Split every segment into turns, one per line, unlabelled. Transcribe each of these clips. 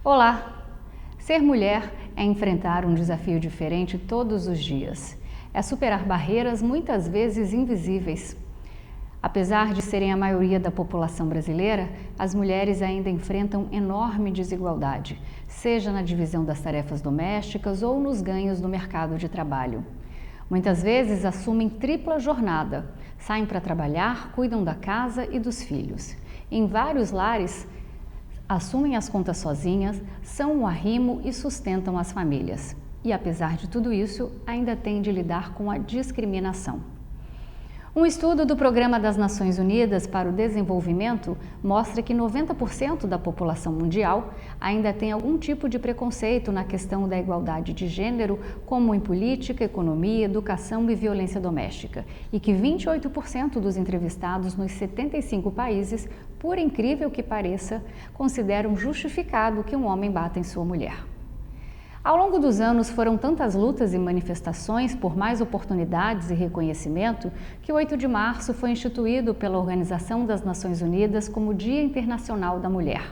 Olá! Ser mulher é enfrentar um desafio diferente todos os dias. É superar barreiras muitas vezes invisíveis. Apesar de serem a maioria da população brasileira, as mulheres ainda enfrentam enorme desigualdade, seja na divisão das tarefas domésticas ou nos ganhos no mercado de trabalho. Muitas vezes assumem tripla jornada, saem para trabalhar, cuidam da casa e dos filhos. Em vários lares, assumem as contas sozinhas, são um arrimo e sustentam as famílias. E apesar de tudo isso, ainda têm de lidar com a discriminação. Um estudo do Programa das Nações Unidas para o Desenvolvimento mostra que 90% da população mundial ainda tem algum tipo de preconceito na questão da igualdade de gênero, como em política, economia, educação e violência doméstica, e que 28% dos entrevistados nos 75 países, por incrível que pareça, consideram justificado que um homem bata em sua mulher. Ao longo dos anos foram tantas lutas e manifestações por mais oportunidades e reconhecimento que o 8 de março foi instituído pela Organização das Nações Unidas como Dia Internacional da Mulher.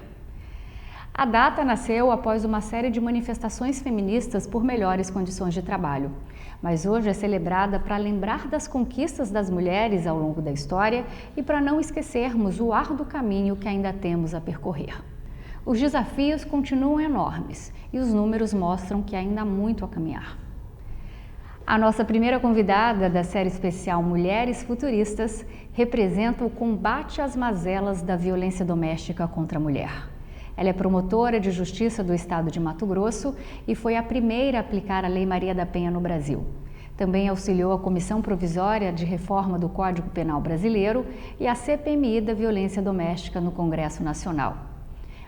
A data nasceu após uma série de manifestações feministas por melhores condições de trabalho, mas hoje é celebrada para lembrar das conquistas das mulheres ao longo da história e para não esquecermos o árduo caminho que ainda temos a percorrer. Os desafios continuam enormes e os números mostram que ainda há muito a caminhar. A nossa primeira convidada da série especial Mulheres Futuristas representa o combate às mazelas da violência doméstica contra a mulher. Ela é promotora de justiça do estado de Mato Grosso e foi a primeira a aplicar a Lei Maria da Penha no Brasil. Também auxiliou a Comissão Provisória de Reforma do Código Penal Brasileiro e a CPMI da Violência Doméstica no Congresso Nacional.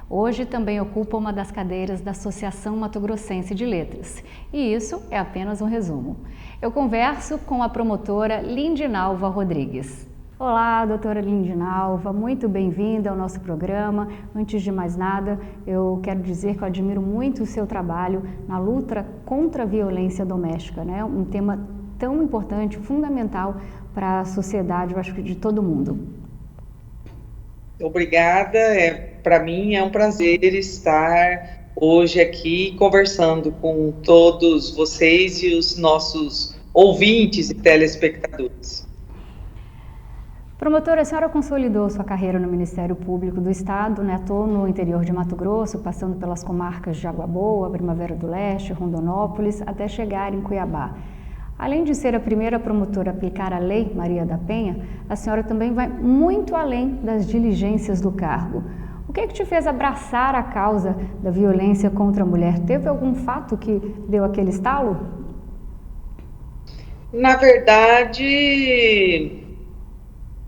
Hoje também ocupa uma das cadeiras da Associação Mato Grossense de Letras. E isso é apenas um resumo. Eu converso com a promotora Lindinalva Rodrigues. Olá, doutora Lindinalva, muito bem-vinda ao nosso programa. Antes de mais nada, eu quero dizer que eu admiro muito o seu trabalho na luta contra a violência doméstica, né? Um tema tão importante, fundamental para a sociedade, eu acho que de todo mundo.
Obrigada, para mim é um prazer estar hoje aqui conversando com todos vocês e os nossos ouvintes e telespectadores.
Promotora, a senhora consolidou sua carreira no Ministério Público do Estado, né? Atuou no interior de Mato Grosso, passando pelas comarcas de Água Boa, Primavera do Leste, Rondonópolis, até chegar em Cuiabá. Além de ser a primeira promotora a aplicar a Lei Maria da Penha, a senhora também vai muito além das diligências do cargo. O que te fez abraçar a causa da violência contra a mulher? Teve algum fato que deu aquele estalo?
Na verdade,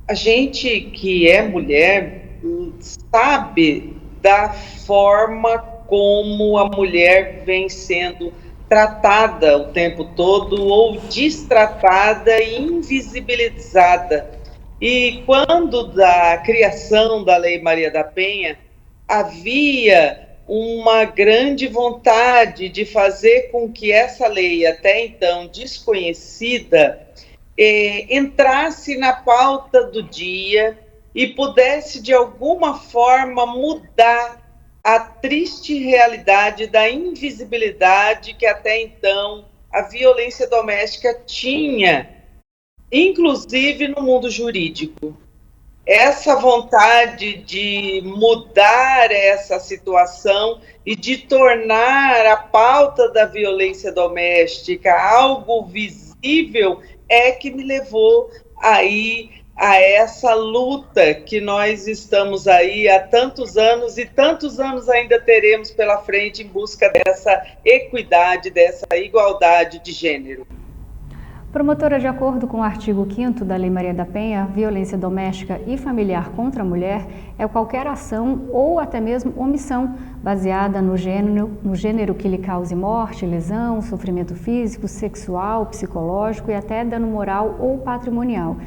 a gente que é mulher sabe da forma como a mulher vem sendo tratada o tempo todo ou destratada e invisibilizada. E quando da criação da Lei Maria da Penha, havia uma grande vontade de fazer com que essa lei, até então desconhecida, entrasse na pauta do dia e pudesse, de alguma forma, mudar a triste realidade da invisibilidade que até então a violência doméstica tinha, inclusive no mundo jurídico. Essa vontade de mudar essa situação e de tornar a pauta da violência doméstica algo visível é que me levou aí a essa luta que nós estamos aí há tantos anos e tantos anos ainda teremos pela frente em busca dessa equidade, dessa igualdade de gênero.
Promotora, de acordo com o artigo 5º da Lei Maria da Penha, violência doméstica e familiar contra a mulher é qualquer ação ou até mesmo omissão baseada no gênero que lhe cause morte, lesão, sofrimento físico, sexual, psicológico e até dano moral ou patrimonial.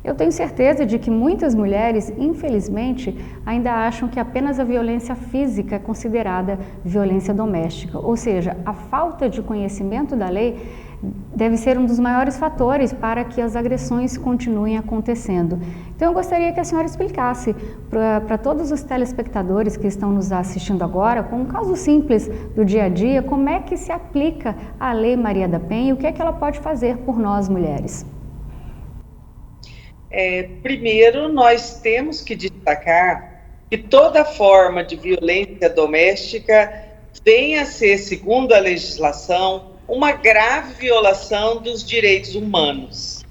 Eu tenho certeza de que muitas mulheres, infelizmente, ainda acham que apenas a violência física é considerada violência doméstica, ou seja, a falta de conhecimento da lei deve ser um dos maiores fatores para que as agressões continuem acontecendo. Então eu gostaria que a senhora explicasse para todos os telespectadores que estão nos assistindo agora, com um caso simples do dia a dia, como é que se aplica a Lei Maria da Penha e o que é que ela pode fazer por nós mulheres.
Primeiro, nós temos que destacar que toda forma de violência doméstica vem a ser, segundo a legislação, uma grave violação dos direitos humanos.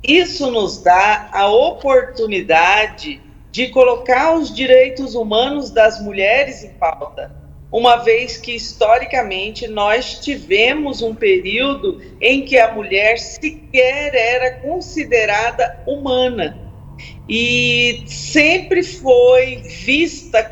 Isso nos dá a oportunidade de colocar os direitos humanos das mulheres em pauta, uma vez que, historicamente, nós tivemos um período em que a mulher sequer era considerada humana e sempre foi vista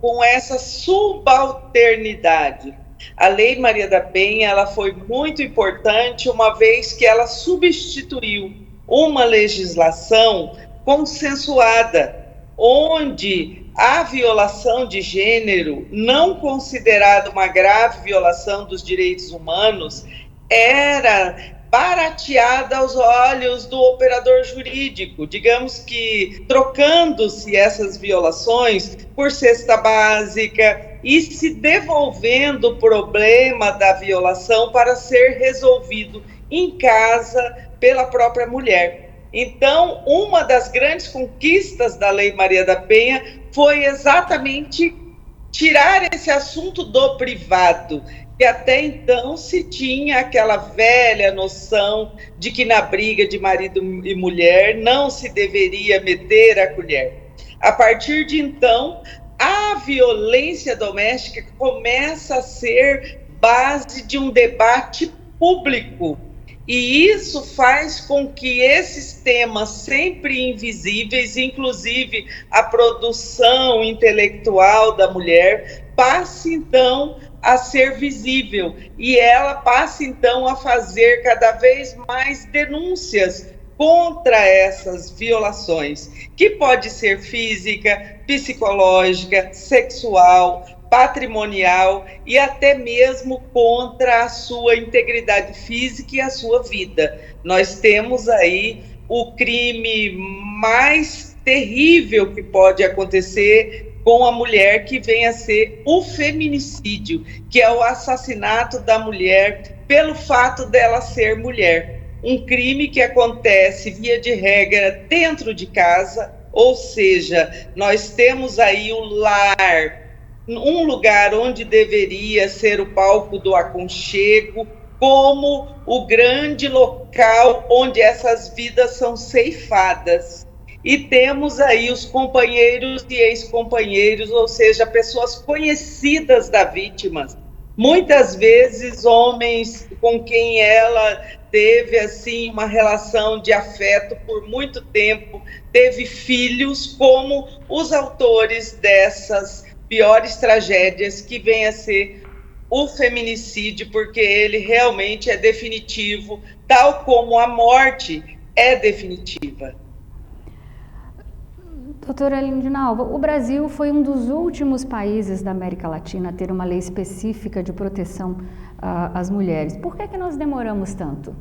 com essa subalternidade. A Lei Maria da Penha ela foi muito importante, uma vez que ela substituiu uma legislação consensuada, onde a violação de gênero, não considerada uma grave violação dos direitos humanos, era barateada aos olhos do operador jurídico, digamos que trocando-se essas violações por cesta básica e se devolvendo o problema da violação para ser resolvido em casa pela própria mulher. Então, uma das grandes conquistas da Lei Maria da Penha foi exatamente tirar esse assunto do privado, que até então se tinha aquela velha noção de que na briga de marido e mulher não se deveria meter a colher. A partir de então, a violência doméstica começa a ser base de um debate público. E isso faz com que esses temas sempre invisíveis, inclusive a produção intelectual da mulher, passe então a ser visível e ela passe então a fazer cada vez mais denúncias contra essas violações, que pode ser física, psicológica, sexual, patrimonial e até mesmo contra a sua integridade física e a sua vida. Nós temos aí o crime mais terrível que pode acontecer com a mulher, que vem a ser o feminicídio, que é o assassinato da mulher pelo fato dela ser mulher. Um crime que acontece, via de regra, dentro de casa, ou seja, nós temos aí o lar, um lugar onde deveria ser o palco do aconchego, como o grande local onde essas vidas são ceifadas. E temos aí os companheiros e ex-companheiros, ou seja, pessoas conhecidas da vítima, muitas vezes homens com quem ela teve assim uma relação de afeto por muito tempo, teve filhos, como os autores dessas piores tragédias, que vem a ser o feminicídio, porque ele realmente é definitivo, tal como a morte é definitiva.
Doutora Lindinalva, o Brasil foi um dos últimos países da América Latina a ter uma lei específica de proteção às mulheres. Por que nós demoramos tanto?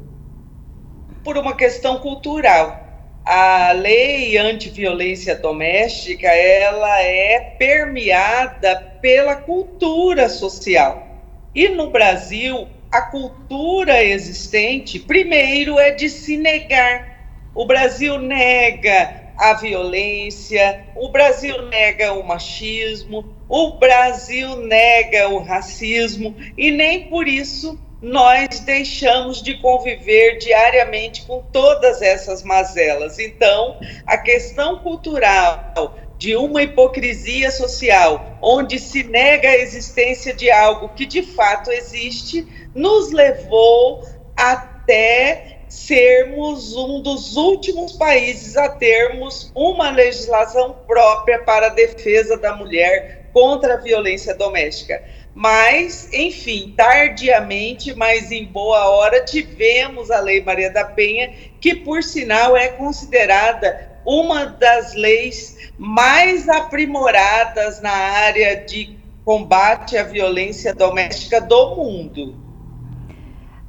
Por uma questão cultural. A lei anti-violência doméstica, ela é permeada pela cultura social. E no Brasil, a cultura existente, primeiro, é de se negar. O Brasil nega a violência, o Brasil nega o machismo, o Brasil nega o racismo, e nem por isso nós deixamos de conviver diariamente com todas essas mazelas. Então, a questão cultural de uma hipocrisia social, onde se nega a existência de algo que de fato existe, nos levou até sermos um dos últimos países a termos uma legislação própria para a defesa da mulher contra a violência doméstica. Mas, enfim, tardiamente, mas em boa hora, tivemos a Lei Maria da Penha, que, por sinal, é considerada uma das leis mais aprimoradas na área de combate à violência doméstica do mundo.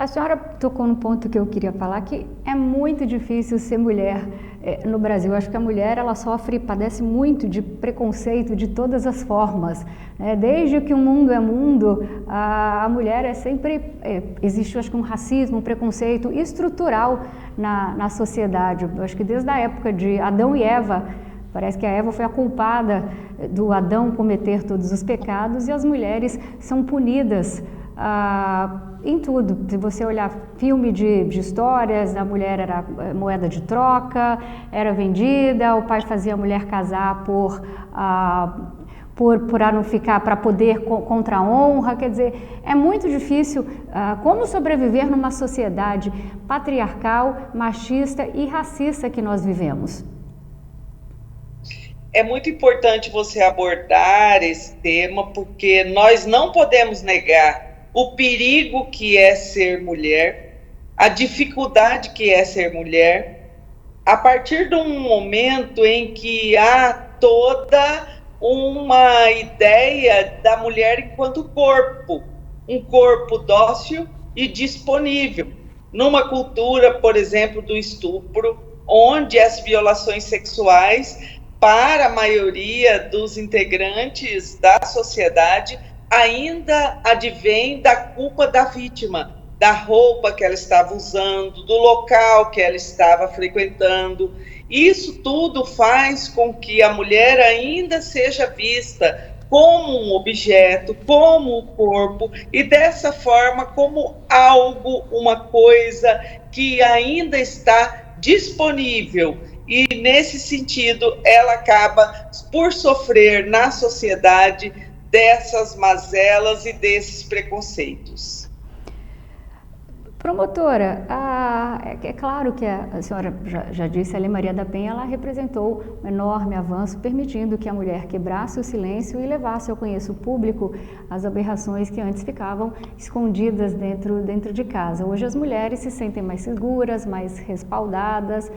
A senhora tocou no ponto que eu queria falar, que é muito difícil ser mulher no Brasil. Eu acho que a mulher, ela padece muito de preconceito de todas as formas, né? Desde que o mundo é mundo, a mulher existe, eu acho que um racismo, um preconceito estrutural na sociedade. Eu acho que desde a época de Adão e Eva, parece que a Eva foi a culpada do Adão cometer todos os pecados e as mulheres são punidas em tudo. Se você olhar filme de histórias, a mulher era moeda de troca, era vendida, o pai fazia a mulher casar para não ficar, para poder contra a honra. Quer dizer, é muito difícil como sobreviver numa sociedade patriarcal, machista e racista que nós vivemos.
É muito importante você abordar esse tema, porque nós não podemos negar o perigo que é ser mulher, a dificuldade que é ser mulher, a partir de um momento em que há toda uma ideia da mulher enquanto corpo, um corpo dócil e disponível. Numa cultura, por exemplo, do estupro, onde as violações sexuais, para a maioria dos integrantes da sociedade, ainda advém da culpa da vítima, da roupa que ela estava usando, do local que ela estava frequentando. Isso tudo faz com que a mulher ainda seja vista como um objeto, como o corpo, e dessa forma como algo, uma coisa que ainda está disponível. E nesse sentido, ela acaba por sofrer na sociedade dessas mazelas e desses preconceitos.
Promotora, é claro que a senhora já disse, a Lei Maria da Penha, ela representou um enorme avanço, permitindo que a mulher quebrasse o silêncio e levasse ao conhecimento público as aberrações que antes ficavam escondidas dentro de casa. Hoje as mulheres se sentem mais seguras, mais respaldadas,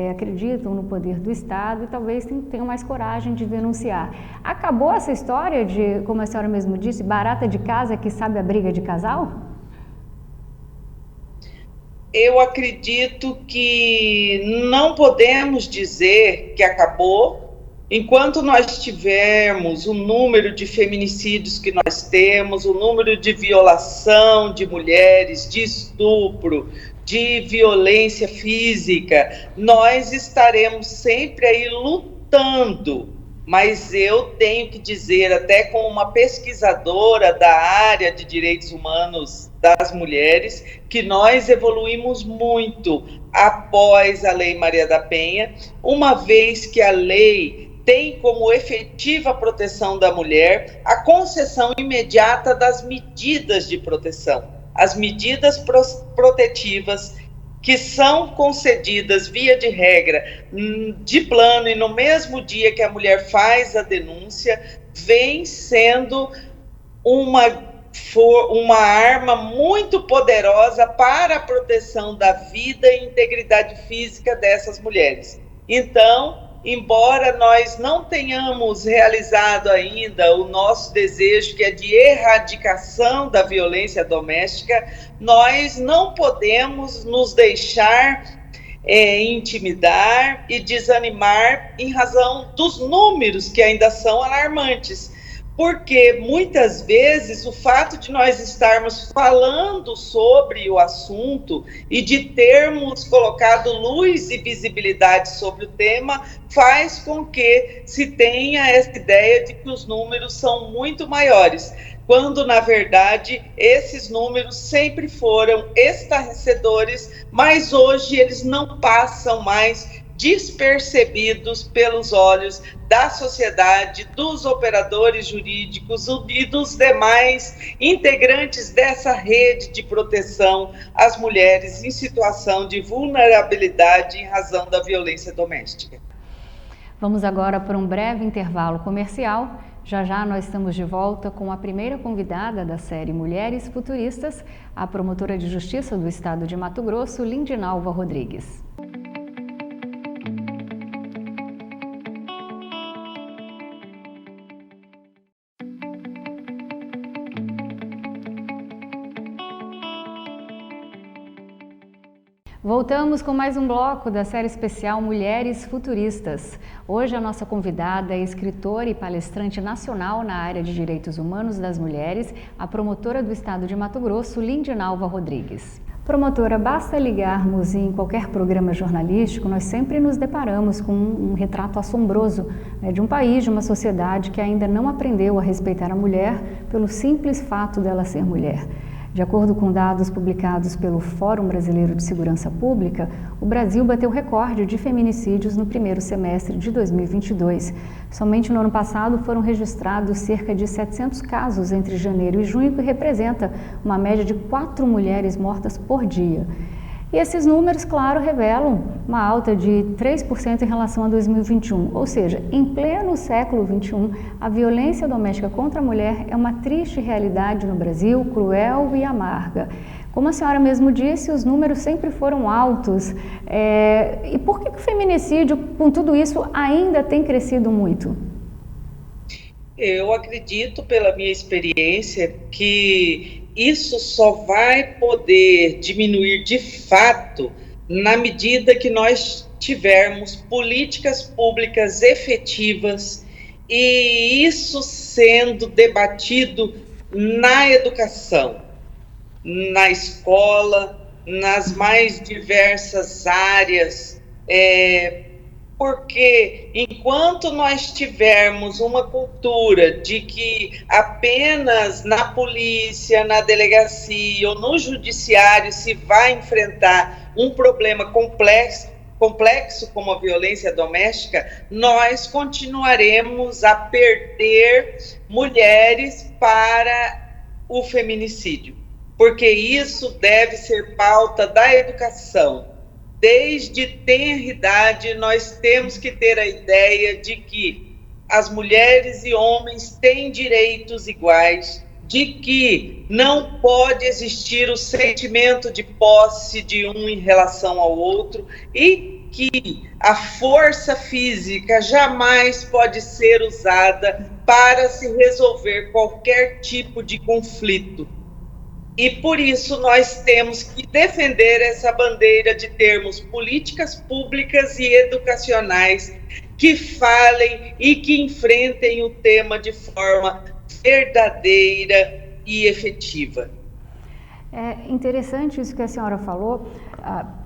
acreditam no poder do Estado e talvez tenham mais coragem de denunciar. Acabou essa história de, como a senhora mesmo disse, barata de casa que sabe a briga de casal?
Eu acredito que não podemos dizer que acabou, enquanto nós tivermos o número de feminicídios que nós temos, o número de violação de mulheres, de estupro, de violência física, nós estaremos sempre aí lutando. Mas eu tenho que dizer, até como uma pesquisadora da área de direitos humanos das mulheres, que nós evoluímos muito após a Lei Maria da Penha, uma vez que a lei tem como efetiva proteção da mulher a concessão imediata das medidas de proteção, as medidas protetivas que são concedidas via de regra de plano e no mesmo dia que a mulher faz a denúncia, vem sendo uma arma muito poderosa para a proteção da vida e integridade física dessas mulheres. Então, embora nós não tenhamos realizado ainda o nosso desejo, que é de erradicação da violência doméstica, nós não podemos nos deixar intimidar e desanimar em razão dos números que ainda são alarmantes. Porque muitas vezes o fato de nós estarmos falando sobre o assunto e de termos colocado luz e visibilidade sobre o tema faz com que se tenha essa ideia de que os números são muito maiores, quando na verdade esses números sempre foram estarrecedores, mas hoje eles não passam mais despercebidos pelos olhos da sociedade, dos operadores jurídicos e dos demais integrantes dessa rede de proteção às mulheres em situação de vulnerabilidade em razão da violência doméstica.
Vamos agora para um breve intervalo comercial. Já já nós estamos de volta com a primeira convidada da série Mulheres Futuristas, a promotora de Justiça do Estado de Mato Grosso, Lindinalva Rodrigues. Voltamos com mais um bloco da série especial Mulheres Futuristas. Hoje a nossa convidada é escritora e palestrante nacional na área de direitos humanos das mulheres, a promotora do estado de Mato Grosso, Lindinalva Rodrigues. Promotora, basta ligarmos em qualquer programa jornalístico, nós sempre nos deparamos com um retrato assombroso, né, de um país, de uma sociedade que ainda não aprendeu a respeitar a mulher pelo simples fato dela ser mulher. De acordo com dados publicados pelo Fórum Brasileiro de Segurança Pública, o Brasil bateu recorde de feminicídios no primeiro semestre de 2022. Somente no ano passado foram registrados cerca de 700 casos entre janeiro e junho, que representa uma média de 4 mulheres mortas por dia. E esses números, claro, revelam uma alta de 3% em relação a 2021, ou seja, em pleno século XXI, a violência doméstica contra a mulher é uma triste realidade no Brasil, cruel e amarga. Como a senhora mesmo disse, os números sempre foram altos. E por que o feminicídio, com tudo isso, ainda tem crescido muito?
Eu acredito, pela minha experiência, que isso só vai poder diminuir de fato na medida que nós tivermos políticas públicas efetivas e isso sendo debatido na educação, na escola, nas mais diversas áreas, porque enquanto nós tivermos uma cultura de que apenas na polícia, na delegacia ou no judiciário se vai enfrentar um problema complexo como a violência doméstica, nós continuaremos a perder mulheres para o feminicídio, porque isso deve ser pauta da educação. Desde tenra idade, nós temos que ter a ideia de que as mulheres e homens têm direitos iguais, de que não pode existir o sentimento de posse de um em relação ao outro e que a força física jamais pode ser usada para se resolver qualquer tipo de conflito. E por isso nós temos que defender essa bandeira de termos políticas públicas e educacionais que falem e que enfrentem o tema de forma verdadeira e efetiva.
É interessante isso que a senhora falou,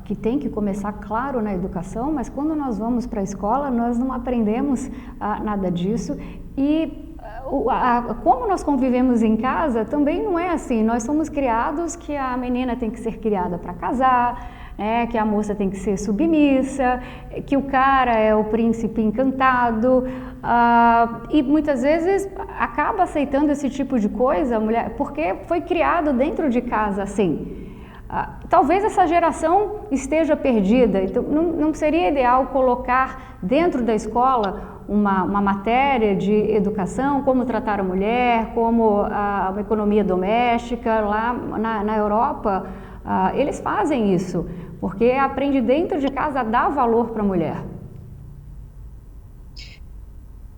que tem que começar, claro, na educação, mas quando nós vamos para a escola, nós não aprendemos nada disso e como nós convivemos em casa também não é assim. Nós somos criados que a menina tem que ser criada para casar, que a moça tem que ser submissa, que o cara é o príncipe encantado, e muitas vezes acaba aceitando esse tipo de coisa, a mulher, porque foi criado dentro de casa assim. Talvez essa geração esteja perdida, então não seria ideal colocar dentro da escola uma matéria de educação, como tratar a mulher, como a economia doméstica. Lá na Europa, eles fazem isso, porque aprende dentro de casa a dar valor para a mulher.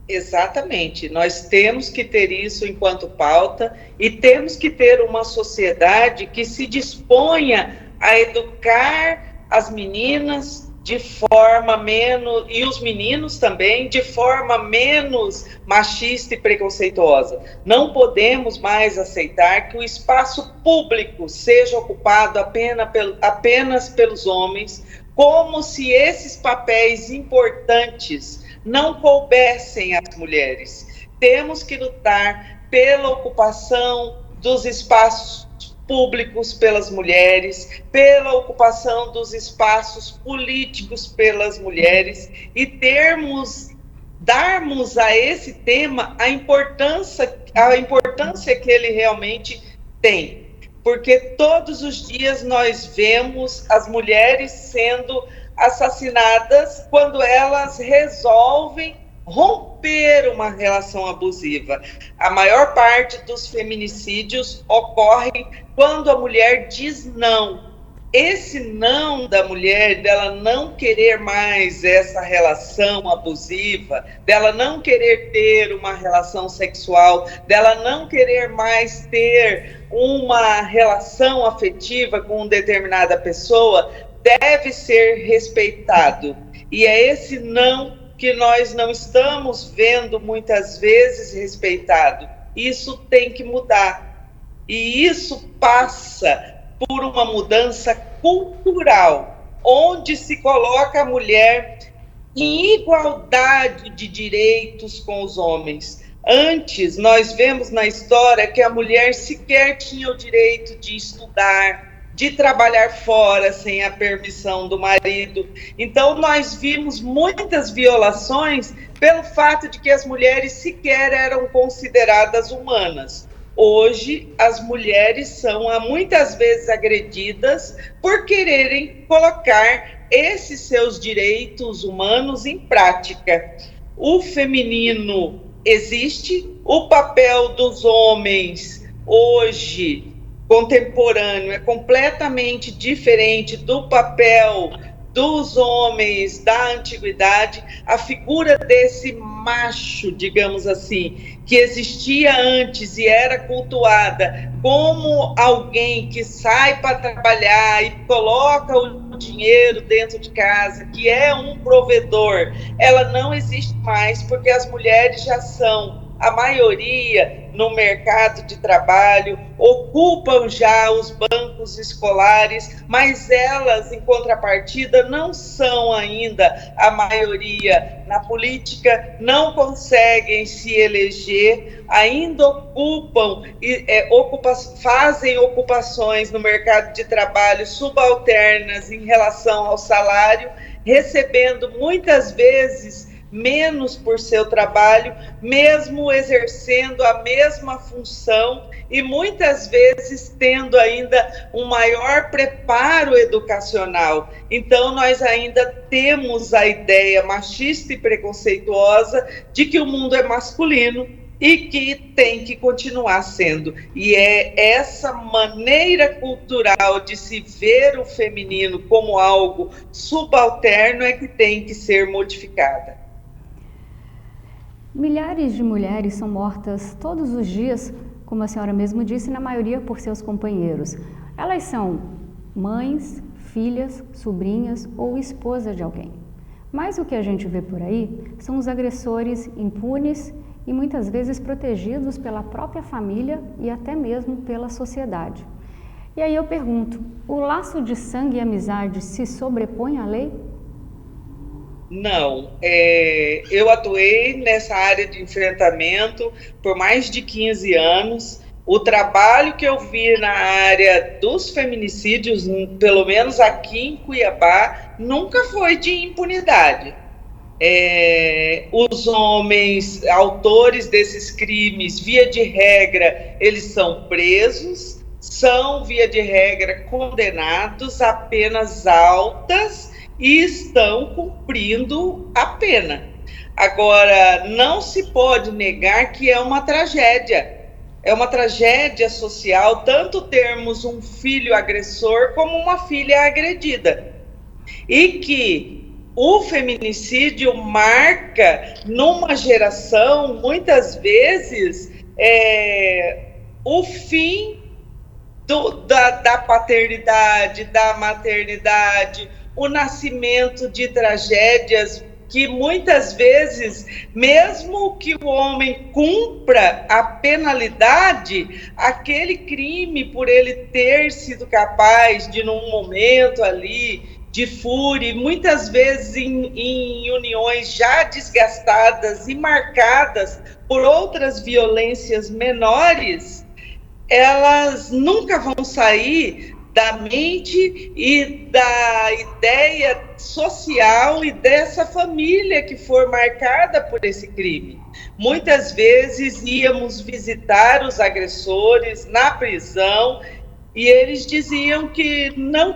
Exatamente, nós temos que ter isso enquanto pauta e temos que ter uma sociedade que se disponha a educar as meninas de forma menos, e os meninos também, de forma menos machista e preconceituosa. Não podemos mais aceitar que o espaço público seja ocupado apenas pelos homens, como se esses papéis importantes não coubessem às mulheres. Temos que lutar pela ocupação dos espaços públicos pelas mulheres, pela ocupação dos espaços políticos pelas mulheres e darmos a esse tema a importância que ele realmente tem. Porque todos os dias nós vemos as mulheres sendo assassinadas quando elas resolvem romper uma relação abusiva. A maior parte dos feminicídios ocorre quando a mulher diz não. Esse não da mulher, dela não querer mais essa relação abusiva, dela não querer ter uma relação sexual, dela não querer mais ter uma relação afetiva com determinada pessoa, deve ser respeitado. E é esse não que nós não estamos vendo muitas vezes respeitado. Isso tem que mudar. E isso passa por uma mudança cultural, onde se coloca a mulher em igualdade de direitos com os homens. Antes, nós vemos na história que a mulher sequer tinha o direito de estudar, de trabalhar fora sem a permissão do marido. Então, nós vimos muitas violações pelo fato de que as mulheres sequer eram consideradas humanas. Hoje, as mulheres são muitas vezes agredidas por quererem colocar esses seus direitos humanos em prática. O feminino existe, o papel dos homens hoje, contemporâneo, é completamente diferente do papel dos homens da antiguidade. A figura desse macho, digamos assim, que existia antes e era cultuada como alguém que sai para trabalhar e coloca o dinheiro dentro de casa, que é um provedor, ela não existe mais, porque as mulheres já são a maioria no mercado de trabalho, ocupam já os bancos escolares, mas elas, em contrapartida, não são ainda a maioria na política, não conseguem se eleger, ainda fazem ocupações no mercado de trabalho subalternas em relação ao salário, recebendo muitas vezes menos por seu trabalho, mesmo exercendo a mesma função e muitas vezes tendo ainda um maior preparo educacional. Então, nós ainda temos a ideia machista e preconceituosa de que o mundo é masculino e que tem que continuar sendo. E é essa maneira cultural de se ver o feminino como algo subalterno é que tem que ser modificada.
Milhares de mulheres são mortas todos os dias, como a senhora mesmo disse, na maioria por seus companheiros. Elas são mães, filhas, sobrinhas ou esposa de alguém. Mas o que a gente vê por aí são os agressores impunes e muitas vezes protegidos pela própria família e até mesmo pela sociedade. E aí eu pergunto, o laço de sangue e amizade se sobrepõe à lei?
Não, eu atuei nessa área de enfrentamento por mais de 15 anos. O trabalho que eu vi na área dos feminicídios, pelo menos aqui em Cuiabá, nunca foi de impunidade. Os homens autores desses crimes, via de regra, eles são presos, são, via de regra, condenados a penas altas e estão cumprindo a pena. Agora, não se pode negar que é uma tragédia social, tanto termos um filho agressor como uma filha agredida. E que o feminicídio marca, numa geração, muitas vezes, o fim da paternidade, da maternidade, o nascimento de tragédias que muitas vezes, mesmo que o homem cumpra a penalidade, aquele crime, por ele ter sido capaz de, num momento ali de fúria, muitas vezes em uniões já desgastadas e marcadas por outras violências menores, elas nunca vão sair da mente e da ideia social e dessa família que for marcada por esse crime. Muitas vezes íamos visitar os agressores na prisão e eles diziam que não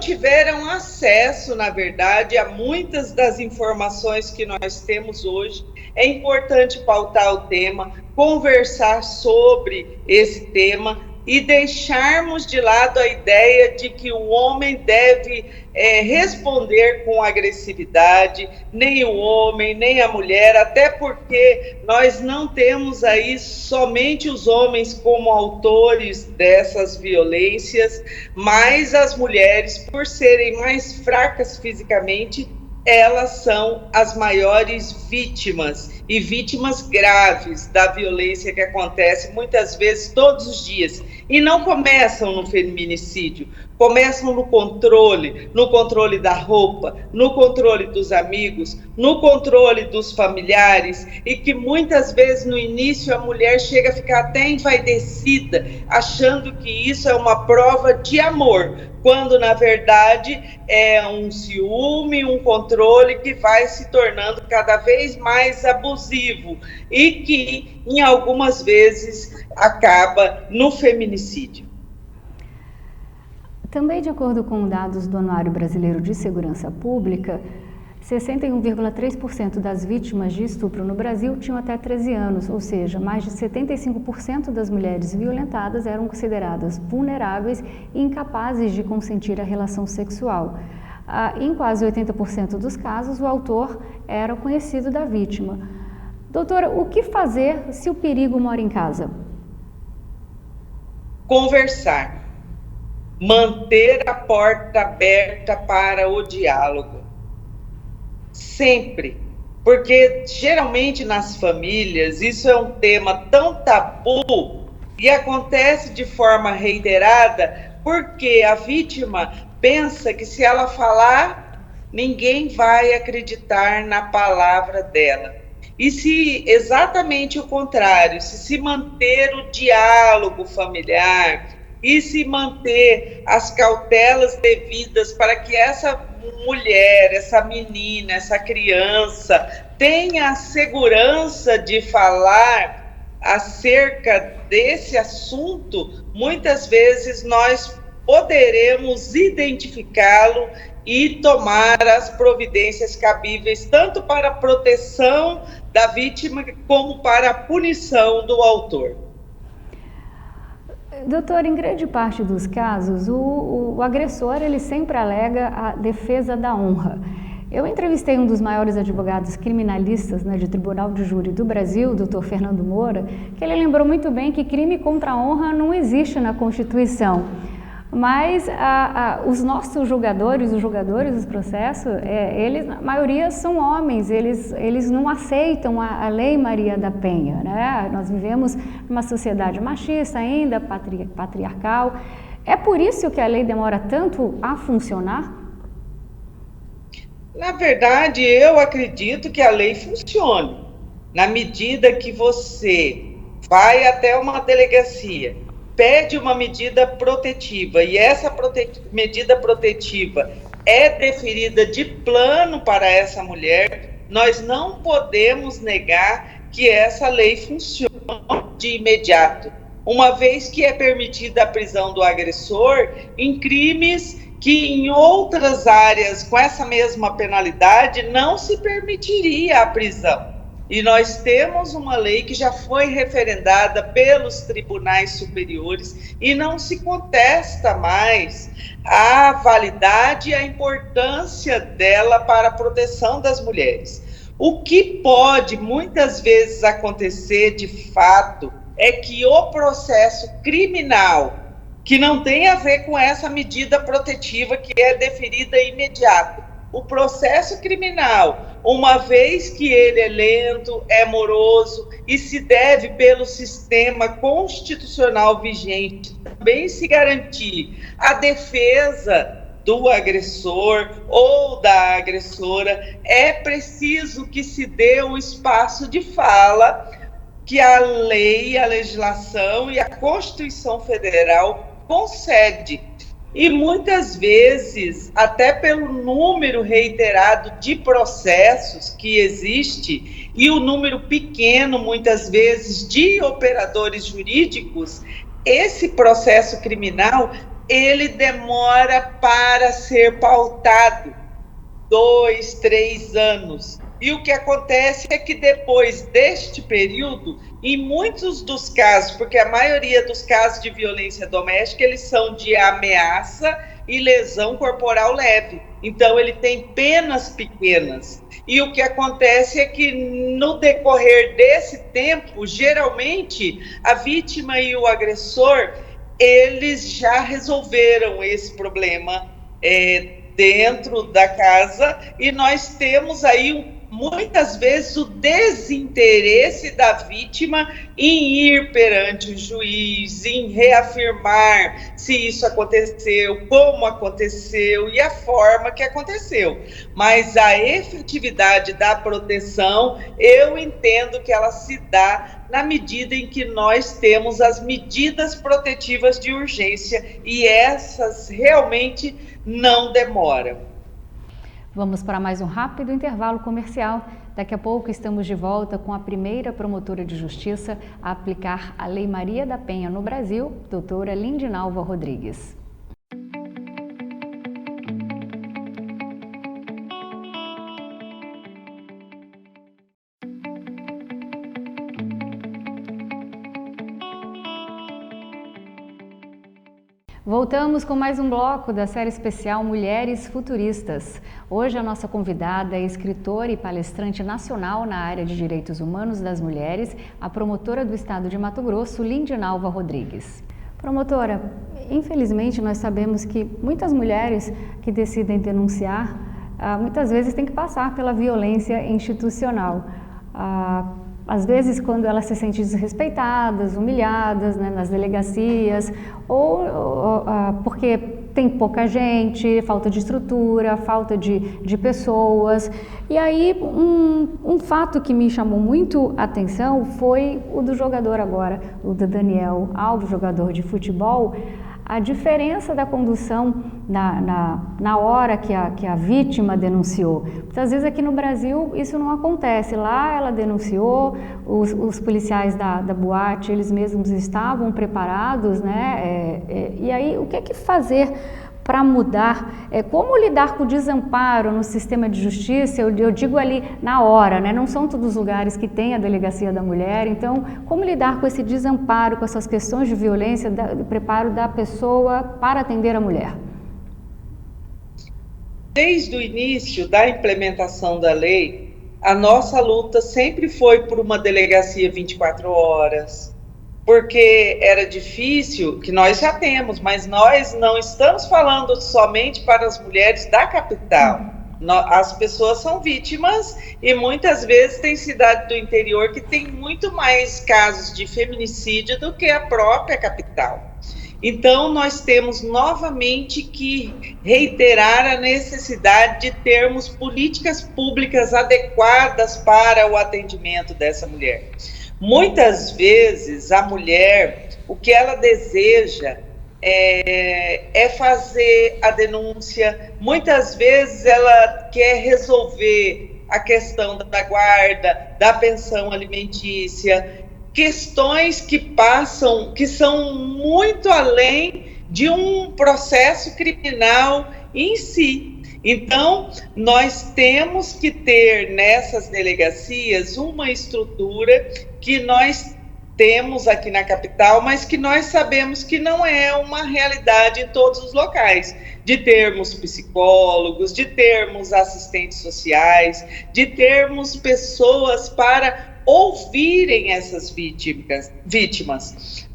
tiveram acesso, na verdade, a muitas das informações que nós temos hoje. É importante pautar o tema, conversar sobre esse tema e deixarmos de lado a ideia de que o homem deve responder com agressividade, nem o homem, nem a mulher, até porque nós não temos aí somente os homens como autores dessas violências, mas as mulheres, por serem mais fracas fisicamente, elas são as maiores vítimas, e vítimas graves da violência que acontece muitas vezes todos os dias. E não começam no feminicídio, começam no controle da roupa, no controle dos amigos, no controle dos familiares, e que muitas vezes no início a mulher chega a ficar até envaidecida, achando que isso é uma prova de amor, quando na verdade é um ciúme, um controle que vai se tornando cada vez mais abusivo e que em algumas vezes acaba no feminicídio.
Também, de acordo com dados do Anuário Brasileiro de Segurança Pública, 61,3% das vítimas de estupro no Brasil tinham até 13 anos, ou seja, mais de 75% das mulheres violentadas eram consideradas vulneráveis e incapazes de consentir a relação sexual. Em quase 80% dos casos, o autor era conhecido da vítima. Doutora, o que fazer se o perigo mora em casa?
Conversar. Manter a porta aberta para o diálogo. Sempre. Porque geralmente nas famílias isso é um tema tão tabu e acontece de forma reiterada porque a vítima pensa que se ela falar, ninguém vai acreditar na palavra dela. E se exatamente o contrário, se manter o diálogo familiar e se manter as cautelas devidas para que essa mulher, essa menina, essa criança tenha a segurança de falar acerca desse assunto, muitas vezes nós poderemos identificá-lo e tomar as providências cabíveis, tanto para a proteção da vítima como para a punição do autor.
Doutor, em grande parte dos casos, o agressor ele sempre alega a defesa da honra. Eu entrevistei um dos maiores advogados criminalistas, né, de tribunal de júri do Brasil, doutor Fernando Moura, que ele lembrou muito bem que crime contra a honra não existe na Constituição. Mas os nossos julgadores, os julgadores dos processos, eles, a maioria são homens, eles não aceitam a Lei Maria da Penha, né? Nós vivemos numa sociedade machista ainda, patriarcal. É por isso que a lei demora tanto a funcionar?
Na verdade, eu acredito que a lei funcione, na medida que você vai até uma delegacia, pede uma medida protetiva e essa medida protetiva é deferida de plano para essa mulher, nós não podemos negar que essa lei funcione de imediato, uma vez que é permitida a prisão do agressor em crimes que em outras áreas com essa mesma penalidade não se permitiria a prisão. E nós temos uma lei que já foi referendada pelos tribunais superiores e não se contesta mais a validade e a importância dela para a proteção das mulheres. O que pode muitas vezes acontecer de fato é que o processo criminal, que não tem a ver com essa medida protetiva que é deferida imediato, o processo criminal, uma vez que ele é lento, é moroso e se deve pelo sistema constitucional vigente também se garantir a defesa do agressor ou da agressora, é preciso que se dê um espaço de fala que a lei, a legislação e a Constituição Federal concede. E muitas vezes, até pelo número reiterado de processos que existe e o número pequeno, muitas vezes, de operadores jurídicos, esse processo criminal, ele demora para ser pautado 2, 3 anos. E o que acontece é que depois deste período, em muitos dos casos, porque a maioria dos casos de violência doméstica, eles são de ameaça e lesão corporal leve. Então, ele tem penas pequenas. E o que acontece é que, no decorrer desse tempo, geralmente, a vítima e o agressor, eles já resolveram esse problema dentro da casa, e nós temos aí muitas vezes o desinteresse da vítima em ir perante o juiz, em reafirmar se isso aconteceu, como aconteceu e a forma que aconteceu. Mas a efetividade da proteção, eu entendo que ela se dá na medida em que nós temos as medidas protetivas de urgência, e essas realmente não demoram.
Vamos para mais um rápido intervalo comercial. Daqui a pouco estamos de volta com a primeira promotora de justiça a aplicar a Lei Maria da Penha no Brasil, doutora Lindinalva Rodrigues. Voltamos com mais um bloco da série especial Mulheres Futuristas. Hoje a nossa convidada é escritora e palestrante nacional na área de direitos humanos das mulheres, a promotora do estado de Mato Grosso, Lindinalva Rodrigues. Promotora, infelizmente nós sabemos que muitas mulheres que decidem denunciar, muitas vezes têm que passar pela violência institucional. Às vezes, quando elas se sentem desrespeitadas, humilhadas, né, nas delegacias, ou porque tem pouca gente, falta de estrutura, falta de pessoas. E aí, um fato que me chamou muito a atenção foi o do jogador agora, o do Daniel Alves, jogador de futebol. A diferença da condução na hora que a vítima denunciou. Muitas vezes aqui no Brasil isso não acontece. Lá ela denunciou, os policiais da boate, eles mesmos estavam preparados, né? E aí, o que fazer para mudar? Como lidar com o desamparo no sistema de justiça? Eu digo ali na hora, né? Não são todos os lugares que tem a delegacia da mulher, então como lidar com esse desamparo, com essas questões de violência, do preparo da pessoa para atender a mulher?
Desde o início da implementação da lei, a nossa luta sempre foi por uma delegacia 24 horas, porque era difícil, que nós já temos, mas nós não estamos falando somente para as mulheres da capital. As pessoas são vítimas e muitas vezes tem cidade do interior que tem muito mais casos de feminicídio do que a própria capital. Então, nós temos novamente que reiterar a necessidade de termos políticas públicas adequadas para o atendimento dessa mulher. Muitas vezes a mulher, o que ela deseja é fazer a denúncia, muitas vezes ela quer resolver a questão da guarda, da pensão alimentícia, questões que são muito além de um processo criminal em si. Então, nós temos que ter nessas delegacias uma estrutura que nós temos aqui na capital, mas que nós sabemos que não é uma realidade em todos os locais, de termos psicólogos, de termos assistentes sociais, de termos pessoas para ouvirem essas vítimas.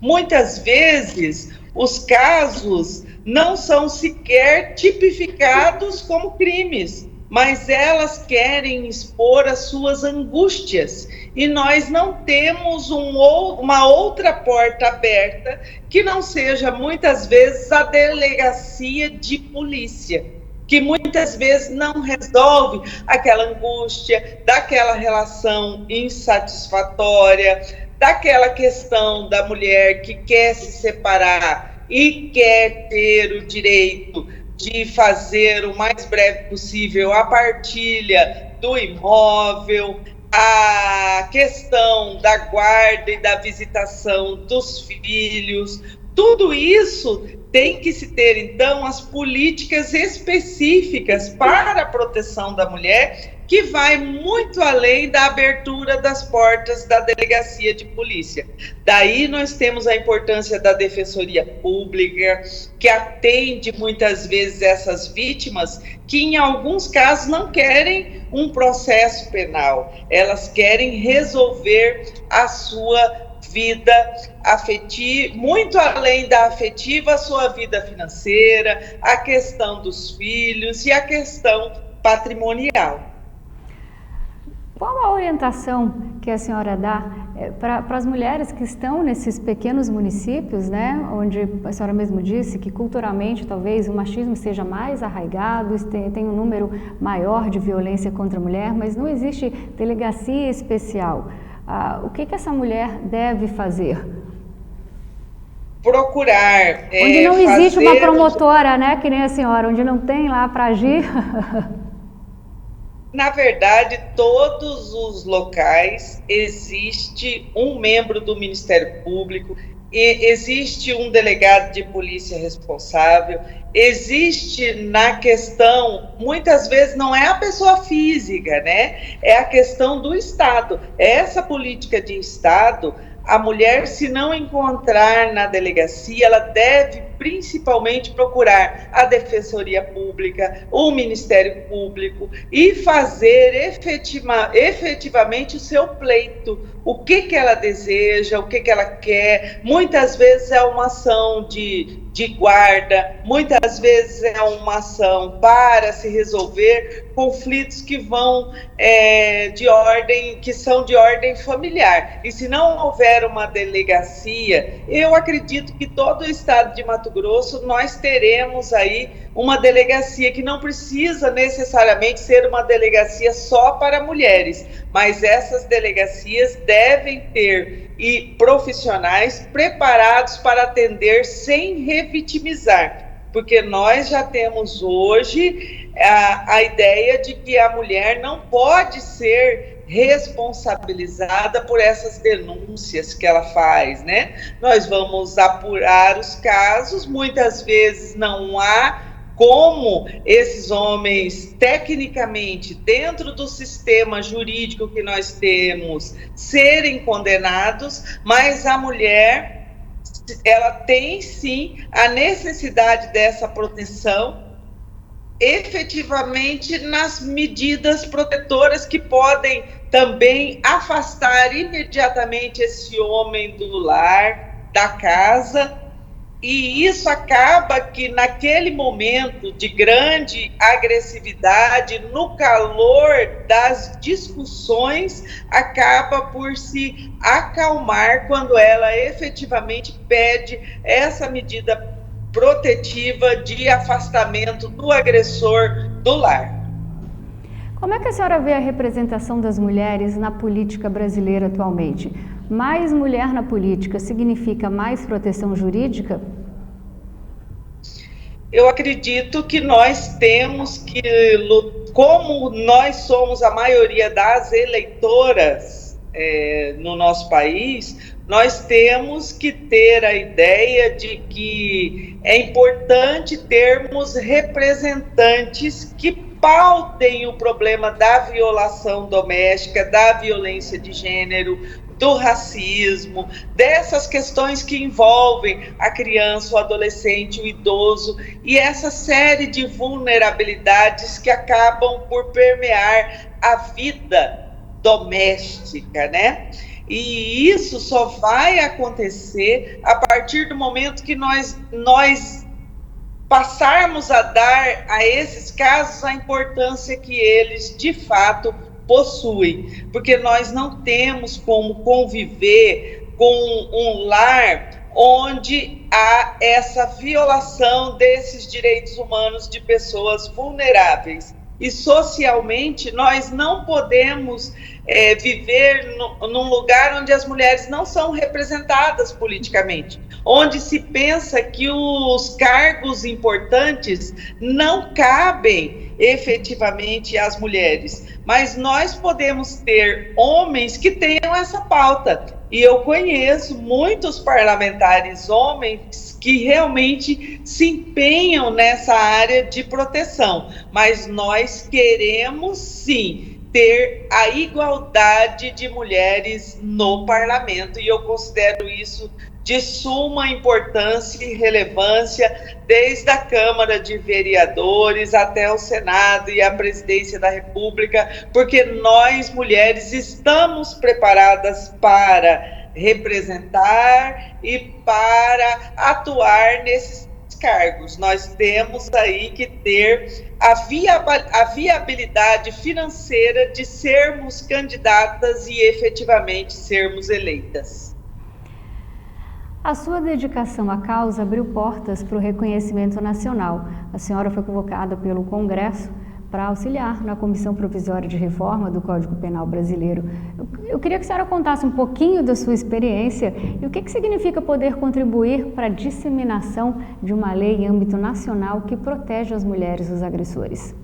Muitas vezes, os casos não são sequer tipificados como crimes, mas elas querem expor as suas angústias. E nós não temos uma outra porta aberta que não seja, muitas vezes, a delegacia de polícia, que muitas vezes não resolve aquela angústia, daquela relação insatisfatória, daquela questão da mulher que quer se separar e quer ter o direito de fazer o mais breve possível a partilha do imóvel, a questão da guarda e da visitação dos filhos. Tudo isso tem que se ter, então, as políticas específicas para a proteção da mulher que vai muito além da abertura das portas da delegacia de polícia. Daí nós temos a importância da Defensoria Pública, que atende muitas vezes essas vítimas que em alguns casos não querem um processo penal, elas querem resolver a sua vida afetiva, muito além da afetiva, a sua vida financeira, a questão dos filhos e a questão patrimonial.
Qual a orientação que a senhora dá para as mulheres que estão nesses pequenos municípios, né, onde a senhora mesmo disse que culturalmente talvez o machismo esteja mais arraigado, tem um número maior de violência contra a mulher, mas não existe delegacia especial. O que essa mulher deve fazer?
Procurar.
Onde não existe uma promotora, né, que nem a senhora, onde não tem lá para agir.
Na verdade, todos os locais existe um membro do Ministério Público, existe um delegado de polícia responsável, existe na questão, muitas vezes não é a pessoa física, né? É a questão do Estado. Essa política de Estado, a mulher, se não encontrar na delegacia, ela deve principalmente procurar a Defensoria Pública, o Ministério Público e fazer efetivamente o seu pleito. O que ela deseja, o que ela quer. Muitas vezes é uma ação de guarda, muitas vezes é uma ação para se resolver conflitos que vão que são de ordem familiar. E se não houver uma delegacia, eu acredito que todo o estado de Mato Grosso nós teremos aí uma delegacia que não precisa necessariamente ser uma delegacia só para mulheres, mas essas delegacias devem ter profissionais preparados para atender sem revitimizar, porque nós já temos hoje a ideia de que a mulher não pode ser responsabilizada por essas denúncias que ela faz, né? Nós vamos apurar os casos, muitas vezes não há como esses homens, tecnicamente, dentro do sistema jurídico que nós temos, serem condenados, mas a mulher, ela tem sim a necessidade dessa proteção, efetivamente nas medidas protetoras que podem também afastar imediatamente esse homem do lar, da casa. E isso acaba que naquele momento de grande agressividade, no calor das discussões, acaba por se acalmar quando ela efetivamente pede essa medida protetiva de afastamento do agressor do lar.
Como é que a senhora vê a representação das mulheres na política brasileira atualmente? Mais mulher na política significa mais proteção jurídica?
Eu acredito que nós temos que, como nós somos a maioria das eleitoras no nosso país, nós temos que ter a ideia de que é importante termos representantes que pautem o problema da violação doméstica, da violência de gênero, do racismo, dessas questões que envolvem a criança, o adolescente, o idoso e essa série de vulnerabilidades que acabam por permear a vida doméstica, né? E isso só vai acontecer a partir do momento que nós passarmos a dar a esses casos a importância que eles de fato possuem, porque nós não temos como conviver com um lar onde há essa violação desses direitos humanos de pessoas vulneráveis. E socialmente nós não podemos viver num lugar onde as mulheres não são representadas politicamente, onde se pensa que os cargos importantes não cabem efetivamente às mulheres, mas nós podemos ter homens que tenham essa pauta, e eu conheço muitos parlamentares homens que realmente se empenham nessa área de proteção, mas nós queremos sim ter a igualdade de mulheres no parlamento, e eu considero isso de suma importância e relevância, desde a Câmara de Vereadores até o Senado e a Presidência da República, porque nós, mulheres, estamos preparadas para representar e para atuar nesses cargos. Nós temos aí que ter a viabilidade financeira de sermos candidatas e efetivamente sermos eleitas.
A sua dedicação à causa abriu portas para o reconhecimento nacional. A senhora foi convocada pelo Congresso para auxiliar na Comissão Provisória de Reforma do Código Penal Brasileiro. Eu queria que a senhora contasse um pouquinho da sua experiência e o que significa poder contribuir para a disseminação de uma lei em âmbito nacional que protege as mulheres dos agressores.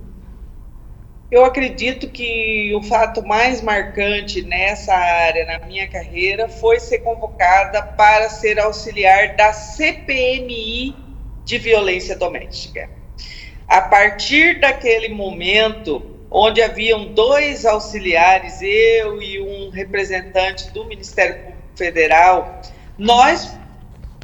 Eu acredito que o fato mais marcante nessa área, na minha carreira, foi ser convocada para ser auxiliar da CPMI de violência doméstica. A partir daquele momento, onde haviam 2 auxiliares, eu e um representante do Ministério Público Federal, nós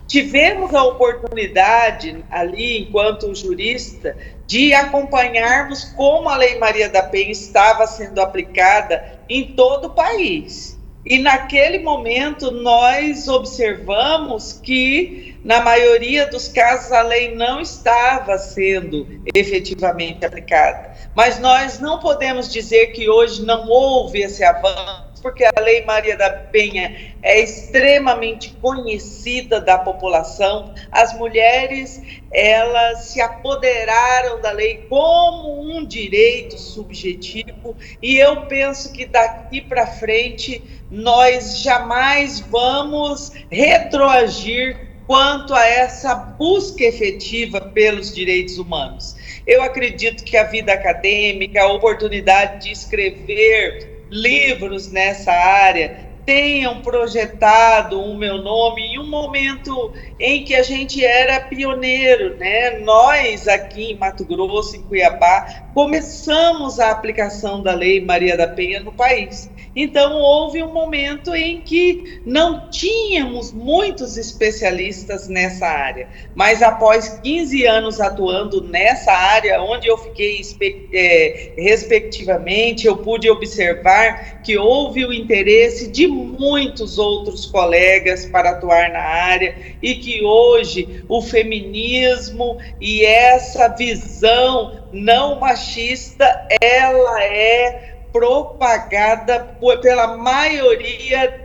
tivemos a oportunidade ali, enquanto jurista, de acompanharmos como a Lei Maria da Penha estava sendo aplicada em todo o país. E naquele momento nós observamos que, na maioria dos casos, a lei não estava sendo efetivamente aplicada. Mas nós não podemos dizer que hoje não houve esse avanço, porque a Lei Maria da Penha é extremamente conhecida da população. As mulheres, elas se apoderaram da lei como um direito subjetivo, e eu penso que daqui para frente nós jamais vamos retroagir quanto a essa busca efetiva pelos direitos humanos. Eu acredito que a vida acadêmica, a oportunidade de escrever livros nessa área, tenham projetado o meu nome em um momento em que a gente era pioneiro, né? Nós aqui em Mato Grosso, em Cuiabá, começamos a aplicação da Lei Maria da Penha no país. Então houve um momento em que não tínhamos muitos especialistas nessa área, mas após 15 anos atuando nessa área, onde eu fiquei respectivamente, eu pude observar que houve o interesse de muitos outros colegas para atuar na área, e que hoje o feminismo e essa visão não machista, ela é propagada pela maioria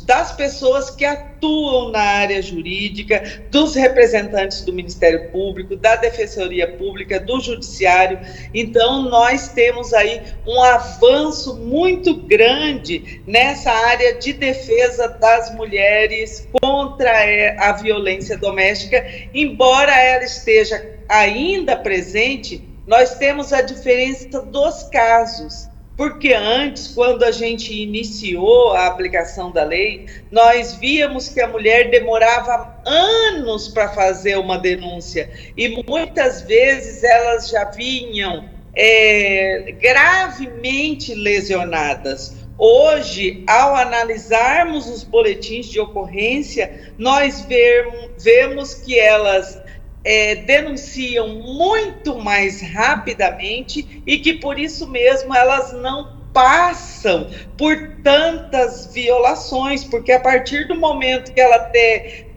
das pessoas que atuam na área jurídica, dos representantes do Ministério Público, da Defensoria Pública, do Judiciário. Então, nós temos aí um avanço muito grande nessa área de defesa das mulheres contra a violência doméstica. Embora ela esteja ainda presente, nós temos a diferença dos casos. Porque antes, quando a gente iniciou a aplicação da lei, nós víamos que a mulher demorava anos para fazer uma denúncia, e muitas vezes elas já vinham gravemente lesionadas. Hoje, ao analisarmos os boletins de ocorrência, nós vemos que elas denunciam muito mais rapidamente, e que por isso mesmo elas não passam por tantas violações, porque a partir do momento que ela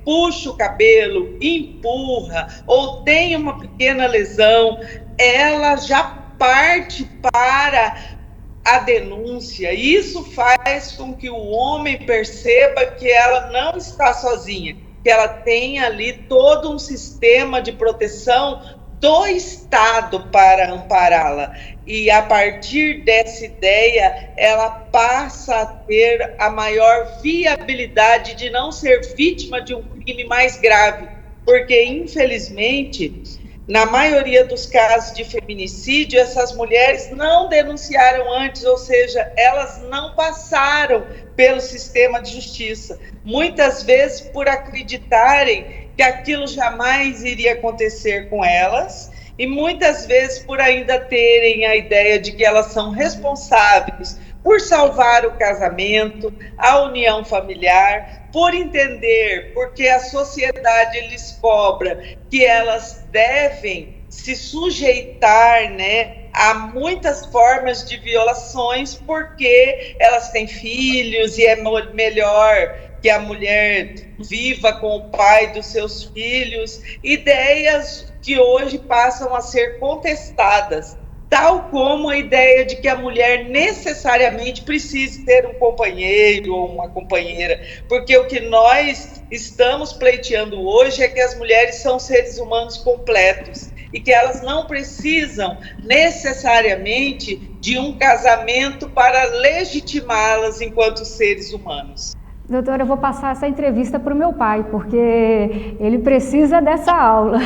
puxa o cabelo, empurra ou tem uma pequena lesão, ela já parte para a denúncia. Isso faz com que o homem perceba que ela não está sozinha, que ela tem ali todo um sistema de proteção do Estado para ampará-la. E a partir dessa ideia, ela passa a ter a maior viabilidade de não ser vítima de um crime mais grave, porque, infelizmente, na maioria dos casos de feminicídio, essas mulheres não denunciaram antes, ou seja, elas não passaram pelo sistema de justiça. Muitas vezes por acreditarem que aquilo jamais iria acontecer com elas, e muitas vezes por ainda terem a ideia de que elas são responsáveis por salvar o casamento, a união familiar, por entender, porque a sociedade lhes cobra que elas devem se sujeitar, né, a muitas formas de violações, porque elas têm filhos e é melhor que a mulher viva com o pai dos seus filhos, ideias que hoje passam a ser contestadas, tal como a ideia de que a mulher necessariamente precise ter um companheiro ou uma companheira, porque o que nós estamos pleiteando hoje é que as mulheres são seres humanos completos e que elas não precisam necessariamente de um casamento para legitimá-las enquanto seres humanos.
Doutora, eu vou passar essa entrevista para o meu pai, porque ele precisa dessa aula.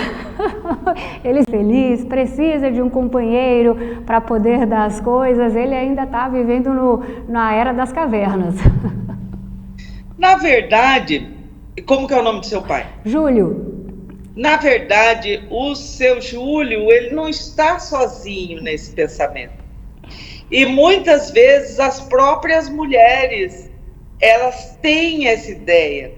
Ele é feliz, precisa de um companheiro para poder dar as coisas, ele ainda está vivendo na era das cavernas.
Na verdade, como que é o nome do seu pai?
Júlio.
Na verdade, o seu Júlio, ele não está sozinho nesse pensamento. E muitas vezes as próprias mulheres, elas têm essa ideia.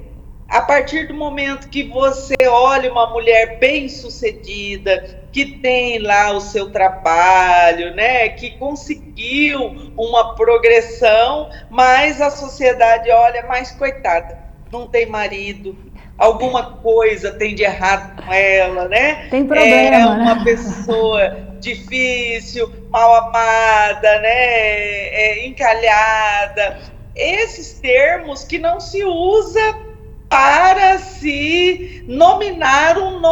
A partir do momento que você olha uma mulher bem-sucedida, que tem lá o seu trabalho, né, que conseguiu uma progressão, mas a sociedade olha, mais coitada, não tem marido, alguma coisa tem de errado com ela, né?
Tem problema,
é uma
né?
pessoa difícil, mal amada, né? Encalhada. Esses termos que não se usa para se nominar um